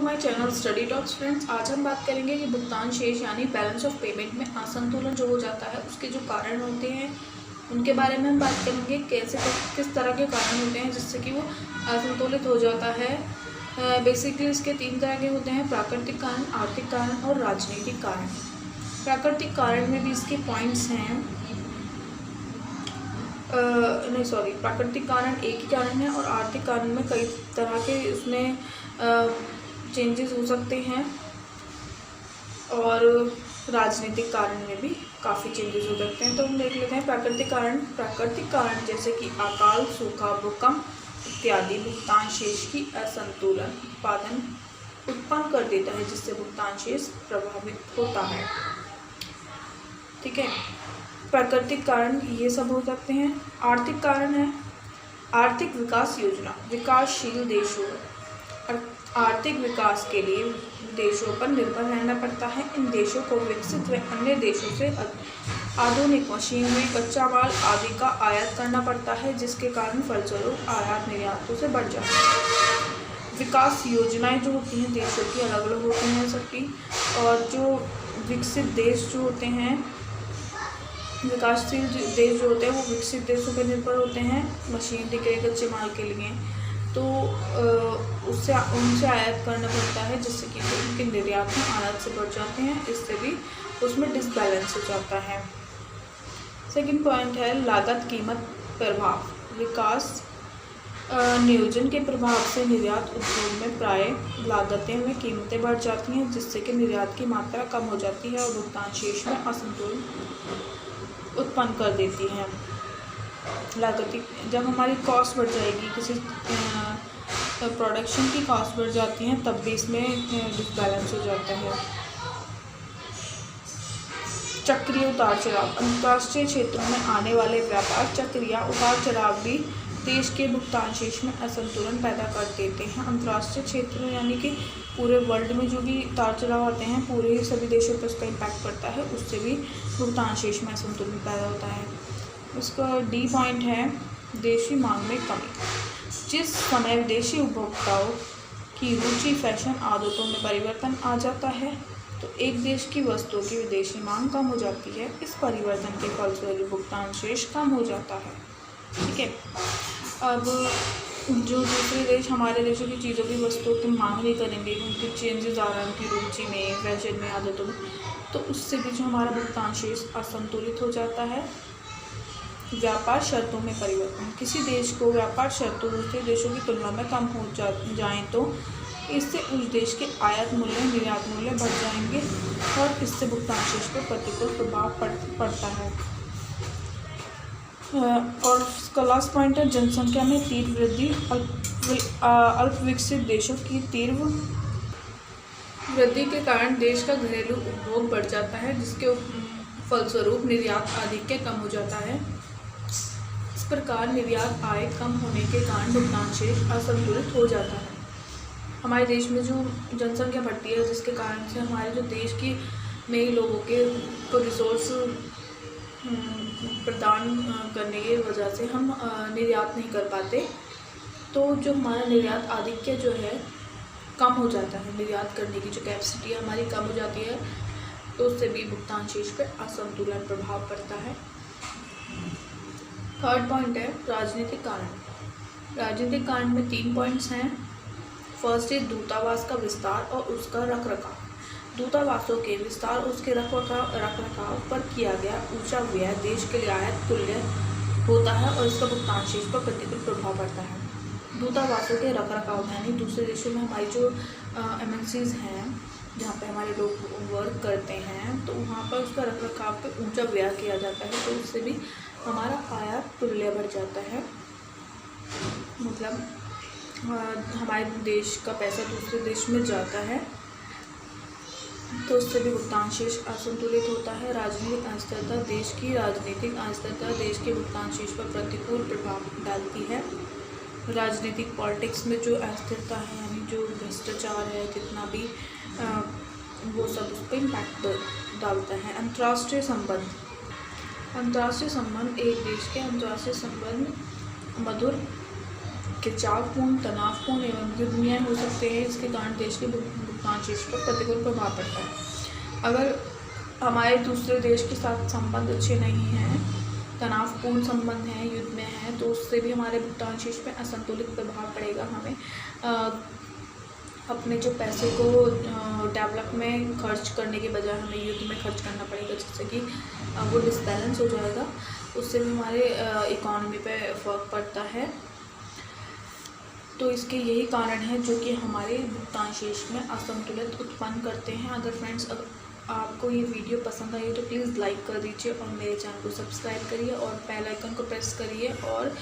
My channel study talks friends. आज हम बात करेंगे कि भुगतान शेष यानी बैलेंस ऑफ पेमेंट में असंतुलन जो हो जाता है उसके जो कारण होते हैं उनके बारे में हम बात करेंगे। कैसे किस तरह के कारण होते हैं जिससे कि वो असंतुलित हो जाता है। बेसिकली इसके 3 तरह के होते हैं: प्राकृतिक कारण, आर्थिक कारण और राजनीतिक कारण। प्राकृतिक कारण में भी इसके पॉइंट्स हैं। प्राकृतिक कारण एक ही कारण है और आर्थिक कारण में कई तरह के उसमें चेंजेस हो सकते हैं और राजनीतिक कारण में भी काफ़ी चेंजेस हो सकते हैं। तो हम देख लेते हैं प्राकृतिक कारण। प्राकृतिक कारण जैसे कि अकाल, सूखा, भूकंप इत्यादि भुगतान शेष की असंतुलन उत्पन्न कर देता है, जिससे भुगतान शेष प्रभावित होता है। ठीक है, प्राकृतिक कारण ये सब हो सकते हैं। आर्थिक कारण है आर्थिक विकास योजना। विकासशील देशों आर्थिक विकास के लिए देशों पर निर्भर रहना पड़ता है। इन देशों को विकसित व अन्य देशों से आधुनिक मशीनरी, कच्चा माल आदि का आयात करना पड़ता है, जिसके कारण फलस्वरूप आयात निर्यातों से बढ़ जाता है। विकास योजनाएं जो होती हैं देशों की अलग अलग होती हैं सबकी, और जो विकसित देश जो होते हैं, विकासशील देश जो होते हैं वो विकसित देशों पर निर्भर होते हैं मशीनरी के, कच्चे माल के लिए। तो उनसे आयात करना पड़ता है, जिससे कि उनके निर्यात में आयात से बढ़ जाते हैं, इससे भी उसमें डिसबैलेंस हो जाता है। सेकंड पॉइंट है लागत कीमत प्रभाव। विकास नियोजन के प्रभाव से निर्यात उद्योग में प्राय लागतें में कीमतें बढ़ जाती हैं, जिससे कि निर्यात की मात्रा कम हो जाती है और भुगतान शेष में असंतुलन उत्पन्न कर देती है। लागत जब हमारी कॉस्ट बढ़ जाएगी, किसी प्रोडक्शन की कॉस्ट बढ़ जाती है, तब भी इसमें डिसबैलेंस हो जाता है। चक्रीय उतार चढ़ाव। अंतर्राष्ट्रीय क्षेत्रों में आने वाले व्यापार चक्र या उतार चढ़ाव भी देश के भुगतान शेष में असंतुलन पैदा कर देते हैं। अंतर्राष्ट्रीय क्षेत्र यानी कि पूरे वर्ल्ड में जो भी उतार चढ़ाव आते हैं, पूरे सभी देशों पर उसका इम्पैक्ट पड़ता है, उससे भी भुगतान शेष में असंतुलन पैदा होता है। उसका डी पॉइंट है देशी मांग में कमी। जिस समय विदेशी उपभोक्ताओं की रुचि, फैशन आदतों में परिवर्तन आ जाता है, तो एक देश की वस्तुओं की विदेशी मांग कम हो जाती है। इस परिवर्तन के फलस्वरूप भुगतान शेष कम हो जाता है। ठीक है, अब जो दूसरे देश हमारे देशों की चीज़ों की वस्तुओं की मांग नहीं करेंगे, उनके चेंजेस आ रहे हैं उनकी रुचि में, फैशन में, आदतों में, तो उससे भी जो हमारा भुगतान शेष असंतुलित हो जाता है। व्यापार शर्तों में परिवर्तन। किसी देश को व्यापार शर्तों दूसरे देशों की तुलना में कम हो जाएँ तो इससे उस देश के आयात मूल्य, निर्यात मूल्य बढ़ जाएंगे और इससे भुगतान शेष पर प्रतिकूल प्रभाव पड़ता है। और इसका लास्ट पॉइंट है जनसंख्या में तीव्र वृद्धि। अल्प विकसित देशों की तीव्र वृद्धि के कारण देश का घरेलू उपभोग बढ़ जाता है, जिसके फलस्वरूप निर्यात आधिक्य कम हो जाता है। इस प्रकार निर्यात आय कम होने के कारण भुगतान शेष असंतुलित हो जाता है। हमारे देश में जो जनसंख्या बढ़ती है, जिसके कारण से हमारे जो देश की नए लोगों के को रिसोर्स प्रदान करने की वजह से हम निर्यात नहीं कर पाते, तो जो हमारा निर्यात आधिक्य जो है कम हो जाता है। निर्यात करने की जो कैपेसिटी हमारी कम हो जाती है, तो उससे भी भुगतान शेष पर असंतुलन प्रभाव पड़ता है। थर्ड पॉइंट है राजनीतिक कारण। राजनीतिक कारण में 3 पॉइंट्स हैं। फर्स्ट है दूतावास का विस्तार और उसका रखरखाव। दूतावासों के विस्तार और उसके रखरखाव पर किया गया ऊंचा व्यय देश के लिए आयात तुल्य होता है और इसका भुगतान शेष पर प्रतिकूल प्रभाव पड़ता है। दूतावासों के रखरखाव यानी दूसरे देशों में हमारी जो MNCs हैं, जहाँ पे हमारे लोग वर्क करते हैं, तो वहाँ पर उसका रखरखाव पे ऊंचा व्यय किया जाता है, तो उससे भी हमारा आयात तुल्य बढ़ जाता है। मतलब हमारे देश का पैसा दूसरे देश में जाता है, तो उससे भी भुगतान शेष असंतुलित होता है। राजनीतिक अस्थिरता। देश की राजनीतिक अस्थिरता देश के भुगतान शेष पर प्रतिकूल प्रभाव डालती है। राजनीतिक पॉलिटिक्स में जो अस्थिरता है, यानी जो भ्रष्टाचार है, जितना भी वो सब उस पर इम्पैक्ट डालता है। अंतर्राष्ट्रीय संबंध। अंतर्राष्ट्रीय संबंध एक देश के अंतर्राष्ट्रीय संबंध मधुर खिंचावपूर्ण, तनावपूर्ण एवं युद्धनीय हो सकते हैं। इसके कारण देश के भुगतान शेष पर प्रतिकूल प्रभाव पड़ता है। अगर हमारे दूसरे देश के साथ संबंध अच्छे नहीं हैं, तनावपूर्ण संबंध हैं, युद्ध में हैं, तो उससे भी हमारे भुगतान शेष पे असंतुलित प्रभाव पड़ेगा। हमें अपने जो पैसे को डेवलप में खर्च करने के बजाय हमें युद्ध में खर्च करना पड़ेगा, जिससे कि वो डिसबैलेंस हो जाएगा। उससे भी हमारे इकोनॉमी पे फर्क पड़ता है। तो इसके यही कारण है जो कि हमारे भुगतान शेष में असंतुलित उत्पन्न करते हैं। अगर फ्रेंड्स आपको ये वीडियो पसंद आई तो प्लीज़ लाइक कर दीजिए और मेरे चैनल को सब्सक्राइब करिए और बेल आइकन को प्रेस करिए और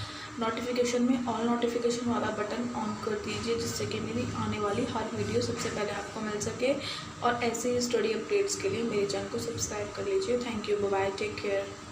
नोटिफिकेशन में ऑल नोटिफिकेशन वाला बटन ऑन कर दीजिए, जिससे कि मेरी आने वाली हर वीडियो सबसे पहले आपको मिल सके। और ऐसे ही स्टडी अपडेट्स के लिए मेरे चैनल को सब्सक्राइब कर लीजिए। Thank you, bye bye, take care.